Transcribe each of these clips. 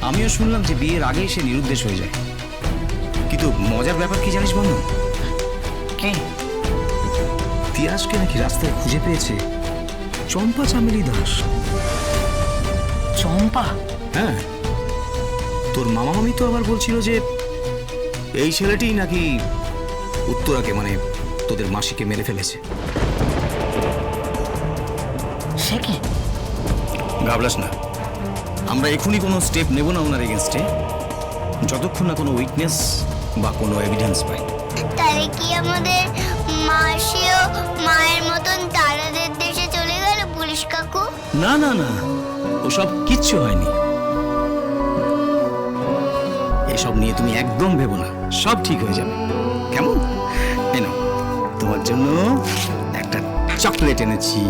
আমিও শুনলাম যে বিয়ের আগেই সে নিরুদ্দেশ হয়ে যায়। কিন্তু মজার ব্যাপার কি জানিস বন্ধু? কি? তিয়াসকে নাকি রাস্তায় খুঁজে পেয়েছে চম্পা চামেলি দাস। চম্পা? হ্যাঁ, তোর মামা মামি তো আবার বলছিল যে এই ছেলেটি নাকি উত্তরাকে, মানে তোদের মাসিকে মেরে ফেলেছে। সে কি? ঘাবড়াস না, আমরা এখনই কোনো স্টেপ নেব না ওনার এগেনস্টে যতক্ষণ না কোনো উইটনেস বা কোনো এভিডেন্স পাই। তাহলে কি আমাদের মাসিও মায়ের মতন তারাদের দেশে চলে গেল পুলিশ কাকু? না না না, ওসব কিচ্ছু হয়নি। এসব নিয়ে তুমি একদম ভেবো না, সব ঠিক হয়ে যাবে। কেমন? এই নাও, তোমার জন্য একটা চকলেট এনেছি।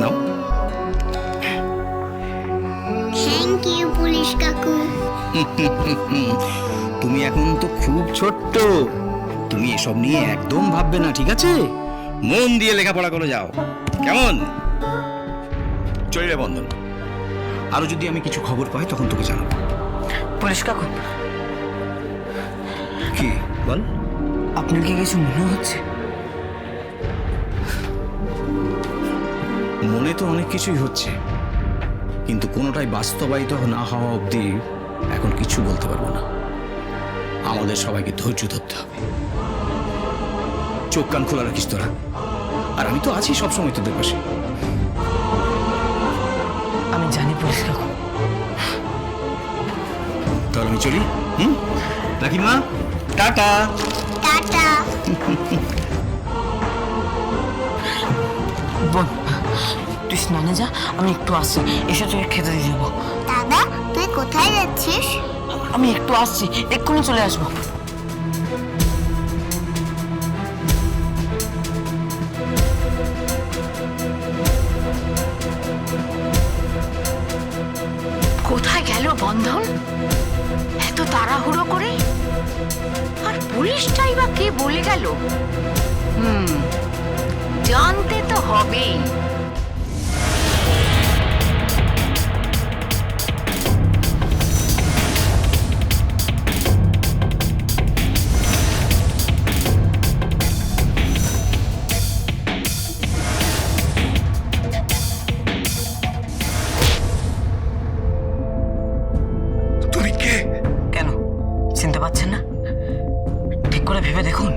নাও। থ্যাংক ইউ পুলিশ কাকু। তুমি এখন তো খুব ছোট্ট, তুমি এসব নিয়ে একদম ভাববে না, ঠিক আছে? মন দিয়ে লেখাপড়া করে যাও, কেমন? চলে রে বন্ধন, আরো যদি আমি কিছু খবর পাই তখন তোকে জানাবো। পুলিশ কাকু, কি বল? আপনার কি কিছু মনে হচ্ছে? মনে তো অনেক কিছুই হচ্ছে, কিন্তু কোনোটাই বাস্তবায়িত না হওয়া অবধি এখন কিছু বলতে পারবো না। আমাদের সবাইকে ধৈর্য ধরতে হবে। চোখ কান খোলা রাখিস তোরা, আর আমি তো আছি সবসময় তোদের পাশে। আমি জানি পুলিশ কাকু। তাহলে আমি চলি। রাখি মা, টাটা। টাটা। বোন, তুই স্নানে যা, আমি একটু আসছি, এসে তোকে খেতে দিয়ে যাবো। দাদা, তুই কোথায় যাচ্ছিস? আমি একটু আসছি, এক্ষুনি চলে আসবো। কোথায় গেল বন্ধন এত তাড়াহুড়ো করে? আর পুলিশটাই বা কে বলে গেল? জানতে তো হবেই। তুমি কে? কেন চিনতে পারছেন না? ঠিক করে ভেবে দেখুন।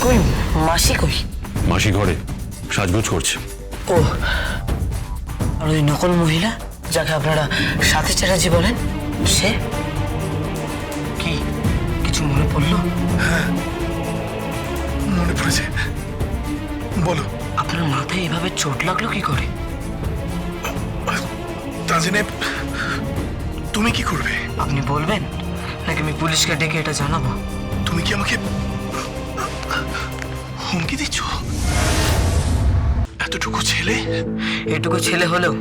কই মাসি কই? মাসি ঘরে সাজগোজ করছে। ও, আর ওই নকল মহিলা যাকে আপনারা সাথী চ্যাটার্জি বলেন, সে কি কিছু মনে পড়লো? মনে পড়েছে, বলো। আপনার মাথায় এভাবে চোট লাগলো কি করে? তা জেনে তুমি কি করবে? আপনি বলবেন নাকি আমি পুলিশকে ডেকে এটা জানাবো? তুমি কি আমাকে হুমকি দিচ্ছ? এতটুকু ছেলে? এটুকু ছেলে হলেও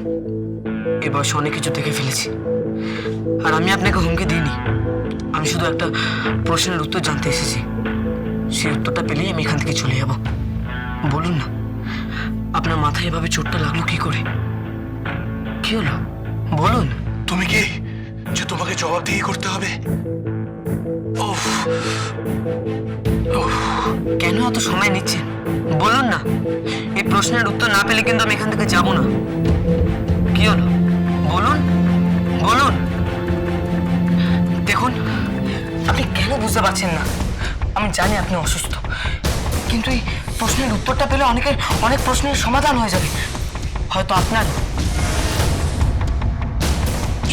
এ বয়সে অনেক কিছু দেখে ফেলেছি। আর আমি আপনাকে হুমকি দিইনি, আমি শুধু একটা প্রশ্নের উত্তর জানতে এসেছি। সেই উত্তরটা পেলেই আমি এখান থেকে চলে যাব। বলুন না, আপনার মাথায় এভাবে চোটটা লাগলো কি করে? কি হলো বলুন। তুমি কে যে তোমাকে জবাবদিহি করতে হবে? ওফ, কেন এত সময় নিচ্ছেন বলুন না। এই প্রশ্নের উত্তর না পেলে কিন্তু আমি এখান থেকে যাব না। কি হলো বলুন, বলুন। দেখুন, আপনি কেন বুঝতে পারছেন না? আমি জানি আপনি অসুস্থ, কিন্তু এই প্রশ্নের উত্তরটা পেলে অনেক প্রশ্নের সমাধান হয়ে যাবে, হয়তো আপনার।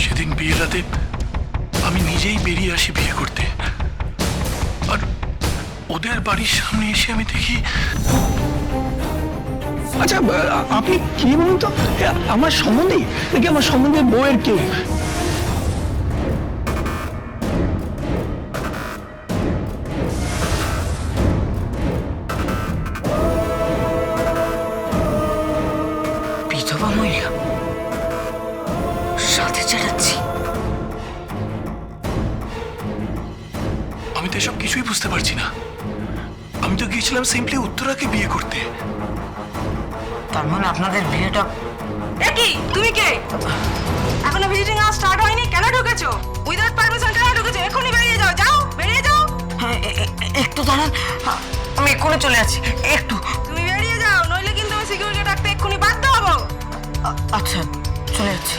সেদিন বিয়ের রাতে আমি নিজেই বেরিয়ে আসি বিয়ে করতে, আর ওদের বাড়ির সামনে এসে আমি দেখি। আচ্ছা, আপনি কি বলুন তো, আমার সম্বন্ধে নাকি আমার সম্বন্ধে বউয়ের কেউ? বিধবা মহিলা সাথে চ্যাটার্জি? আমি তো এসব কিছুই বুঝতে পারছি না। আমি তো গিয়েছিলাম সিম্পলি উত্তরাকে বিয়ে করতে। তার মানে আপনাদের বিয়েটা... কি তুমি কে? এখনো ভিজিটিং আওয়ার স্টার্ট হয়নি, কেন ঢুকেছো? উইদাউট পারমিশন কেন ঢুকেছো? এখনই বেরিয়ে যাও, যাও বেরিয়ে যাও। হ্যাঁ, একটু দাঁড়ান, আমি এক্ষুনি চলে যাচ্ছি, একটু। তুমি বেরিয়ে যাও, নইলে কিন্তু আমি সিকিউরিটি ডাকতে এক্ষুনি বাধ্য হবো। আচ্ছা, চলে যাচ্ছি।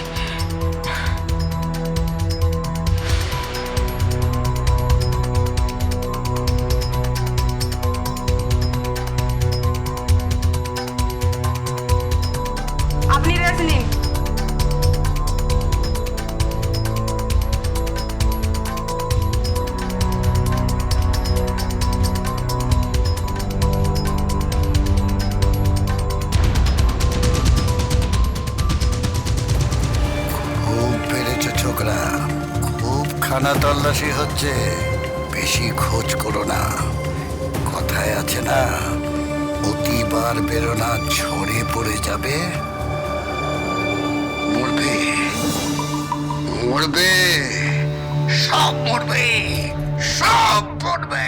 আপনি রেস্ট নিন। খুব বেড়েছে ছোকরা, খুব খানা তল্লাশি হচ্ছে, বেশি খোঁজ করো না। কথায় আছে না, অতিবার বেরোনা ঝরে পড়ে যাবে। মরবে, মরবে, সব মরবে, সব মরবে।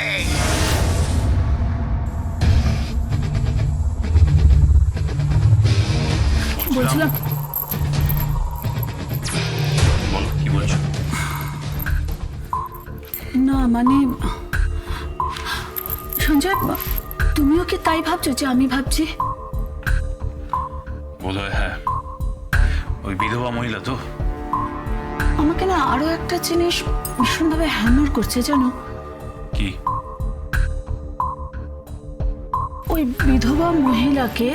বলছিলাম বলো কি বলছো? না মানে সঞ্জয়, তুমিও কি তাই ভাবছো যে আমি ভাবছি? বোধহয় হ্যাঁ, ওই বিধবা মহিলা তো। আমাকে না আরো একটা জিনিস ভীষণভাবে হ্যামার করছে, জানো? কি? ওই বিধবা মহিলাকে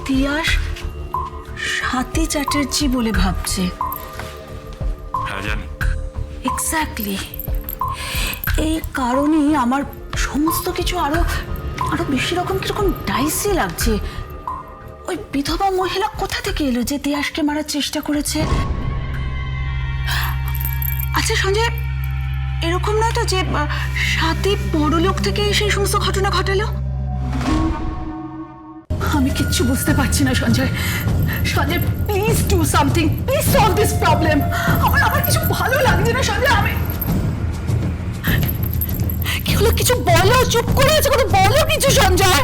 তিয়াস স্বাতী চ্যাটার্জি বলে ভাবছে। হ্যাঁ জানি। এক্স্যাক্টলি, এই কারণেই আমার সমস্ত কিছু আরো আরো বেশি রকম কিরকম ডাইসি লাগছে। ওই বিধবা মহিলা কোথা থেকে এলো যে তিয়াসকে মারার চেষ্টা করেছে? আচ্ছা সঞ্জয়, এরকম নয় তো যে স্বাতী পরলোক থেকে সেই সমস্ত ঘটনা ঘটালো? আমি কিচ্ছু বুঝতে পারছি না Sanjay. Sanjay, please do something, please solve this problem. আমার কিছু ভালো লাগছে না সঞ্জয়। আমি কি হলো? কিছু বলো, চুপ করে আছে কোনো, বলো কিছু সঞ্জয়।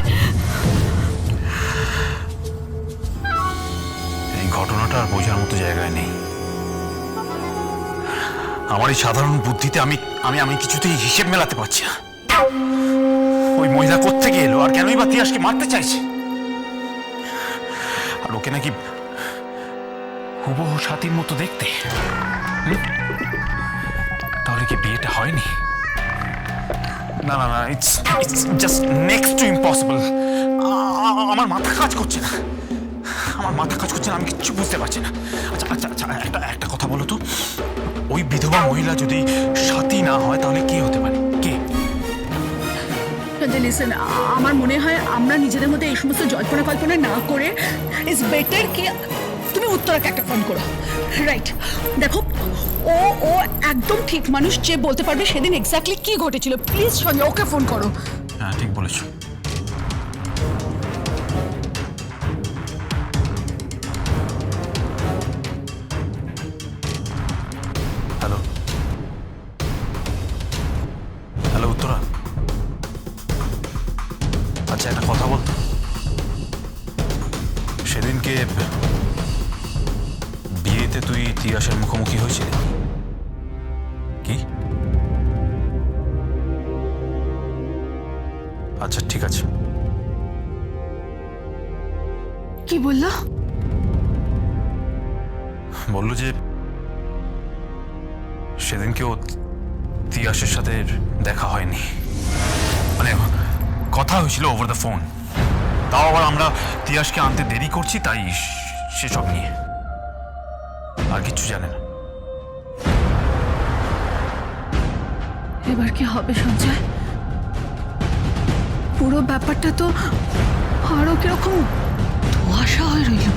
এই ঘটনাটা আর বোঝার মতো জায়গায় নেই। আমার এই সাধারণ বুদ্ধিতে আমি আমি আমি কিছুতেই হিসেব মেলাতে পারছি না। ওই মহিলা কোত্থেকে এলো আর কেনই বা তিয়াসকে মারতে চাইছে? আর ওকে নাকি হুবহু সাথীর মতো দেখতে। তাহলে কি বিয়েটা হয়নি? না না না, it's just next to impossible. আমার মাথা কাজ করছে না, আমার মাথা কাজ করছে না, আমি কিচ্ছু বুঝতে পারছি না। আচ্ছা আচ্ছা আচ্ছা, একটা কথা বলো তো, ওই বিধবা মহিলা যদি সাথী না হয় তাহলে কে হতে পারে? কে? লিসেন, আমার মনে হয় আমরা নিজেদের মধ্যে এই সমস্ত জল্পনা কল্পনা না করে ইটস বেটার কি তুমি উত্তরাকে একটা ফোন করো। রাইট, দেখো ও ও একদম ঠিক মানুষ যে বলতে পারবে সেদিন এক্স্যাক্টলি কি ঘটেছিল। প্লিজ সঞ্জয়, ওকে ফোন করো। হ্যাঁ ঠিক বলেছো। হ্যালো হ্যালো উত্তরা, আচ্ছা একটা কথা বলতো, সেদিনকে বিয়েতে তুই তিয়াসের মুখোমুখি হয়েছিলি কি? আচ্ছা ঠিক আছে। কি বললো? বললো যে সেদিনকে ও তিয়াসের সাথে দেখা হয়নি, মানে কথা হয়েছিল ওভার দ্য ফোন। তাও আবার আমরা তিয়াসকে আনতে দেরি করছি তাই সেসব নিয়ে, আর কিচ্ছু জানে না। এবার কি হবে সঞ্জয়? পুরো ব্যাপারটা তো আরো কিরকম ধোঁয়াশা হয়ে রইল।